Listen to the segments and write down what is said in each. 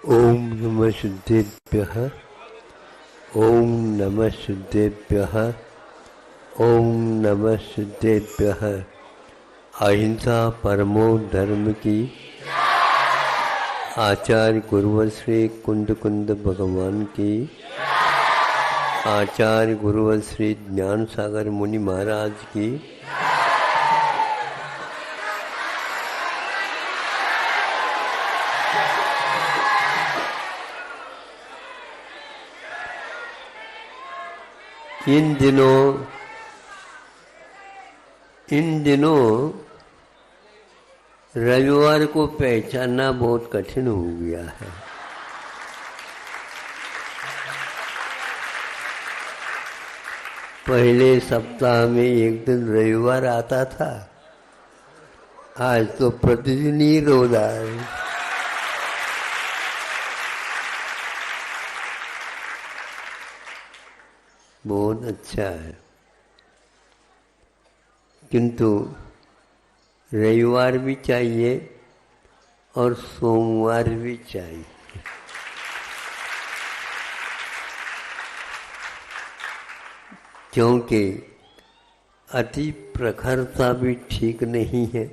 ओम नमः सिद्धेभ्यः। ओम नमः सिद्धेभ्यः। ओम नमः सिद्धेभ्यः। अहिंसा परमो धर्म की। आचार्य गुरुवर श्री कुंद कुंद भगवान की। आचार्य गुरुवर श्री ज्ञान सागर मुनि महाराज की। इन दिनों रविवार को पहचानना बहुत कठिन हो गया है। पहले सप्ताह में एक दिन रविवार आता था, आज तो प्रतिदिन ही रोज आ रहा है। बहुत अच्छा है, किंतु रविवार भी चाहिए और सोमवार भी चाहिए। क्योंकि अति प्रखरता भी ठीक नहीं है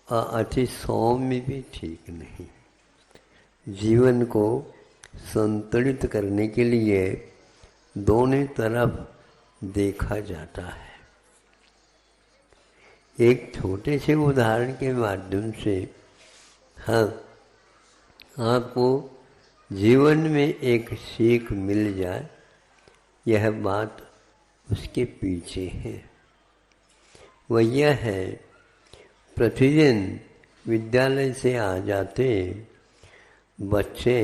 और अति सौम्य भी ठीक नहीं। जीवन को संतुलित करने के लिए दोनों तरफ देखा जाता है। एक छोटे से उदाहरण के माध्यम से आपको जीवन में एक सीख मिल जाए, यह बात उसके पीछे है। वह यह है, प्रतिदिन विद्यालय से आ जाते बच्चे,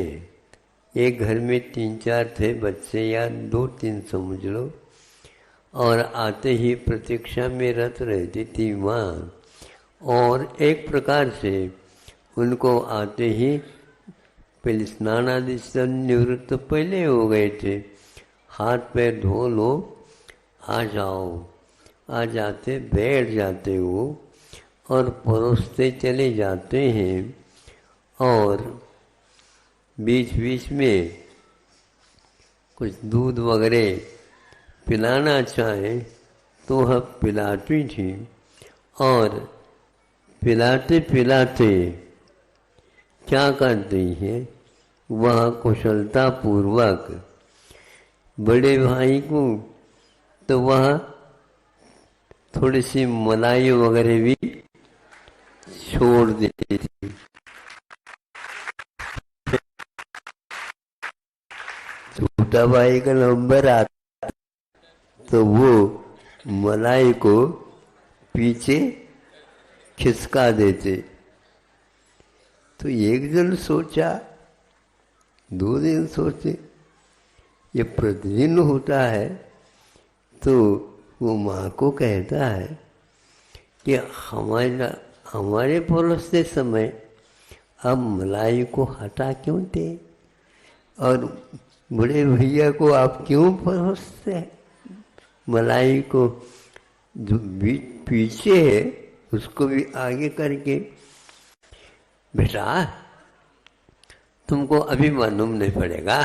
एक घर में 3-4 थे बच्चे या 2-3 समझ लो, और आते ही प्रतीक्षा में रत रहती थी माँ। और एक प्रकार से उनको आते ही पहले स्नान आदि से निवृत्त तो पहले हो गए थे, हाथ पैर धो लो, आ जाओ। आ जाते, बैठ जाते वो और परोसते चले जाते हैं। और बीच बीच में कुछ दूध वगैरह पिलाना चाहे तो वह पिलाती थी। और पिलाते पिलाते क्या करती है, वह कुशलता पूर्वक बड़े भाई को तो वह थोड़ी सी मलाई वगैरह भी छोड़ देती थी। छोटा भाई का नंबर आता तो वो मलाई को पीछे खिसका देते। तो एक दिन सोचा, 2 दिन सोचे, ये प्रतिदिन होता है। तो वो माँ को कहता है कि हमारे परोसते समय अब मलाई को हटा क्यों दे, और बड़े भैया को आप क्यों परोसते हैं? मलाई को जो पीछे है उसको भी आगे करके। बेटा, तुमको अभी मालूम नहीं पड़ेगा,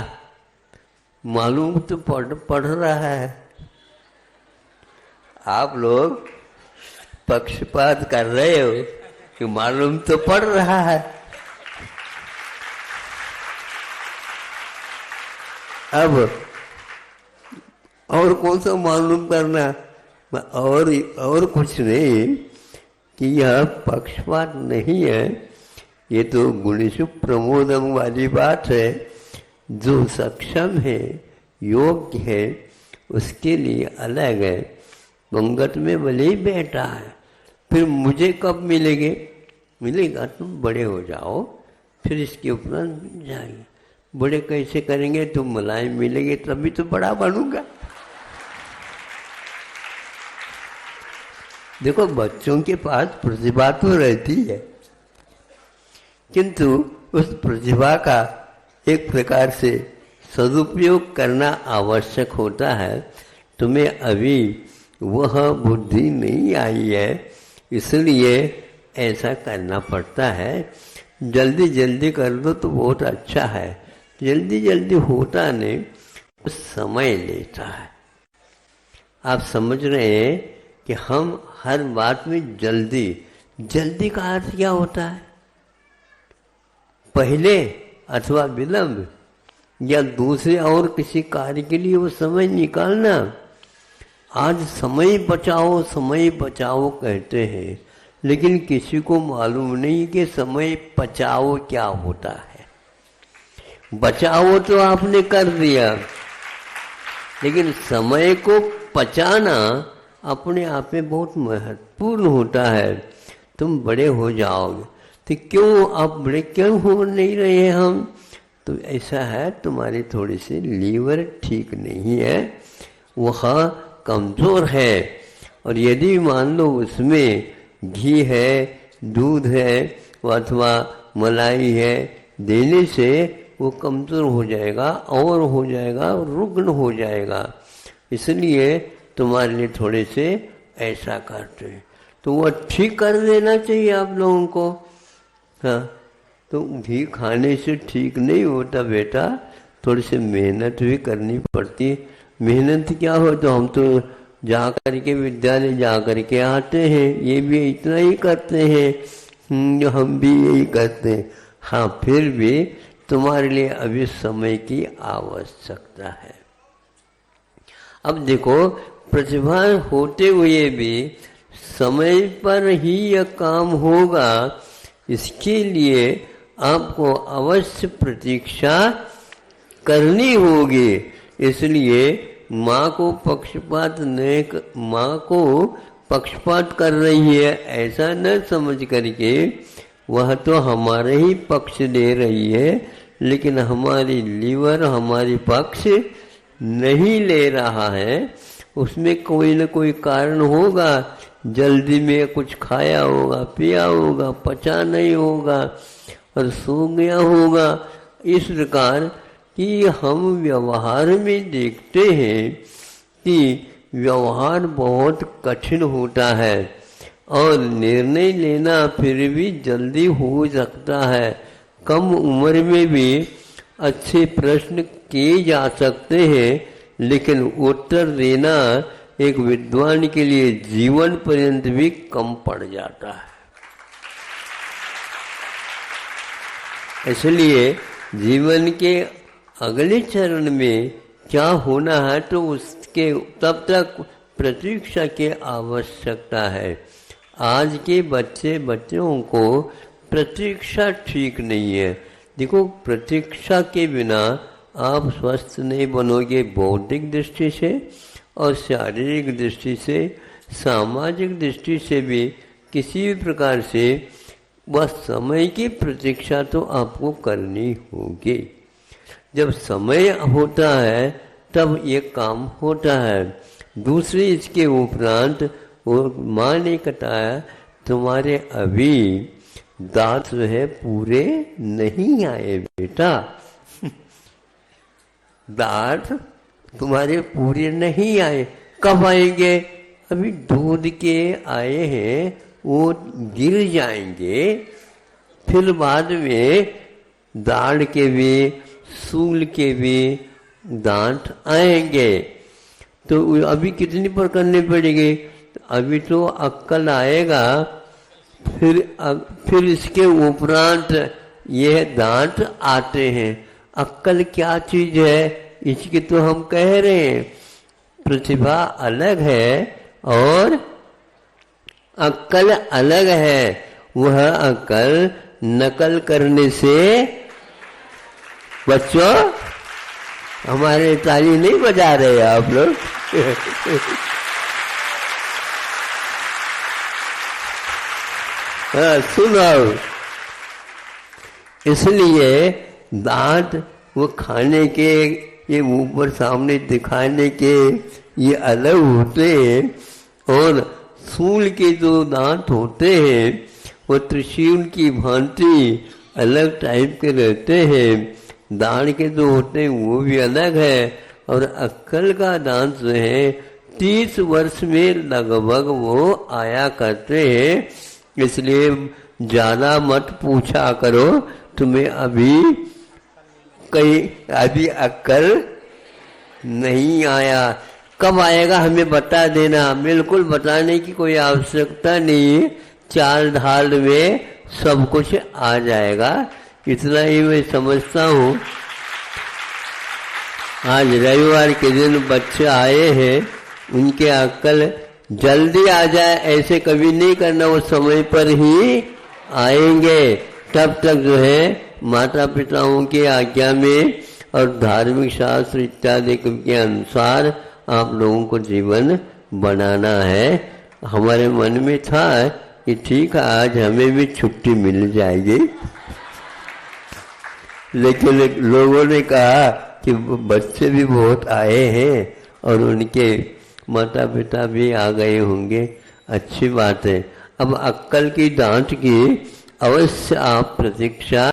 मालूम तो पढ़ रहा है। आप लोग पक्षपात कर रहे हो कि मालूम तो पड़ रहा है। अब और कौन सा मालूम करना, और कुछ नहीं कि यह पक्षपात नहीं है, ये तो गुणेषु प्रमोदम वाली बात है। जो सक्षम है, योग्य है, उसके लिए अलग है। पंगत में भले ही बैठा है, फिर मुझे कब मिलेगा? तुम बड़े हो जाओ, फिर इसके उपरांत मिल जाएगी। बड़े कैसे करेंगे? तुम मलाई मिलेंगे तभी तो बड़ा बनूंगा। देखो, बच्चों के पास प्रतिभा तो रहती है, किंतु उस प्रतिभा का एक प्रकार से सदुपयोग करना आवश्यक होता है। तुम्हें अभी वह बुद्धि नहीं आई है, इसलिए ऐसा करना पड़ता है। जल्दी जल्दी कर दो तो बहुत अच्छा है, जल्दी जल्दी होता नहीं, तो समय लेता है। आप समझ रहे हैं कि हम हर बात में जल्दी, जल्दी का अर्थ क्या होता है? पहले अथवा विलंब या दूसरे और किसी कार्य के लिए वो समय निकालना। आज समय बचाओ कहते हैं, लेकिन किसी को मालूम नहीं कि समय बचाओ क्या होता है। बचाओ तो आपने कर दिया, लेकिन समय को बचाना अपने आप में बहुत महत्वपूर्ण होता है। तुम बड़े हो जाओगे तो क्यों आप बड़े क्यों हो नहीं रहे हम? तो ऐसा है, तुम्हारी थोड़ी सी लीवर ठीक नहीं है, वह कमज़ोर है, और यदि मान लो उसमें घी है, दूध है अथवा मलाई है, देने से वो कमज़ोर हो जाएगा और हो जाएगा, रुग्ण हो जाएगा। इसलिए तुम्हारे लिए थोड़े से ऐसा करते हैं, तो वो ठीक कर देना चाहिए आप लोगों को। हाँ, तो घी खाने से ठीक नहीं होता बेटा, थोड़ी सी मेहनत भी करनी पड़ती। मेहनत क्या हो, तो हम तो जा कर के विद्यालय जा कर के आते हैं, ये भी इतना ही करते हैं, हम भी यही करते हैं। हाँ, फिर भी तुम्हारे लिए अभी समय की आवश्यकता है। अब देखो, प्रतिभा होते हुए भी समय पर ही यह काम होगा, इसके लिए आपको अवश्य प्रतीक्षा करनी होगी। इसलिए माँ को पक्षपात कर रही है ऐसा न समझ करके, वह तो हमारे ही पक्ष ले रही है, लेकिन हमारी लीवर हमारी पक्ष नहीं ले रहा है। उसमें कोई न कोई कारण होगा, जल्दी में कुछ खाया होगा, पिया होगा, पचा नहीं होगा और सो गया होगा। इस प्रकार कि हम व्यवहार में देखते हैं कि व्यवहार बहुत कठिन होता है और निर्णय लेना फिर भी जल्दी हो सकता है। कम उम्र में भी अच्छे प्रश्न किए जा सकते हैं, लेकिन उत्तर देना एक विद्वान के लिए जीवन पर्यंत भी कम पड़ जाता है। इसलिए जीवन के अगले चरण में क्या होना है, तो उसके तब तक प्रतीक्षा की आवश्यकता है। आज के बच्चों को प्रतीक्षा ठीक नहीं है। देखो, प्रतीक्षा के बिना आप स्वस्थ नहीं बनोगे, बौद्धिक दृष्टि से और शारीरिक दृष्टि से, सामाजिक दृष्टि से भी किसी भी प्रकार से वह समय की प्रतीक्षा तो आपको करनी होगी। जब समय होता है तब ये काम होता है। दूसरी इसके उपरांत वो माँ ने बताया, तुम्हारे अभी दांत जो है पूरे नहीं आए बेटा, दांत तुम्हारे पूरे नहीं आए। कब आएंगे? अभी दूध के आए हैं, वो गिर जाएंगे, फिर बाद में दाढ़ के भी सूल के भी दांत आएंगे। तो अभी कितनी पर करनी पड़ेगी? अभी तो अक्कल आएगा, फिर इसके उपरांत यह दांत आते हैं। अक्कल क्या चीज है, इसकी तो हम कह रहे हैं। प्रतिभा अलग है और अक्कल अलग है। वह अक्कल नकल करने से, बच्चों हमारे ताली नहीं बजा रहे आप लोग हाँ, सुनो। इसलिए दांत वो खाने के, ये ऊपर सामने दिखाने के, ये अलग होते हैं। और सूल के जो दांत होते हैं वो त्रिशूल की भांति अलग टाइप के रहते हैं। दांत के जो होते हैं वो भी अलग है। और अक्कल का दांत जो है 30 वर्ष में लगभग वो आया करते हैं। इसलिए ज़्यादा मत पूछा करो, तुम्हें अभी अक्ल नहीं आया। कब आएगा हमें बता देना, बिल्कुल बताने की कोई आवश्यकता नहीं, चाल ढाल में सब कुछ आ जाएगा। इतना ही मैं समझता हूँ। आज रविवार के दिन बच्चे आए हैं, उनके अक्ल जल्दी आ जाए ऐसे कभी नहीं करना, वो समय पर ही आएंगे। तब तक जो है माता पिताओं की आज्ञा में और धार्मिक शास्त्र इत्यादि के अनुसार आप लोगों को जीवन बनाना है। हमारे मन में था कि ठीक है आज हमें भी छुट्टी मिल जाएगी, लेकिन लोगों ने कहा कि बच्चे भी बहुत आए हैं और उनके माता पिता भी आ गए होंगे। अच्छी बात है। अब अक्कल की दांत की अवश्य आप प्रतीक्षा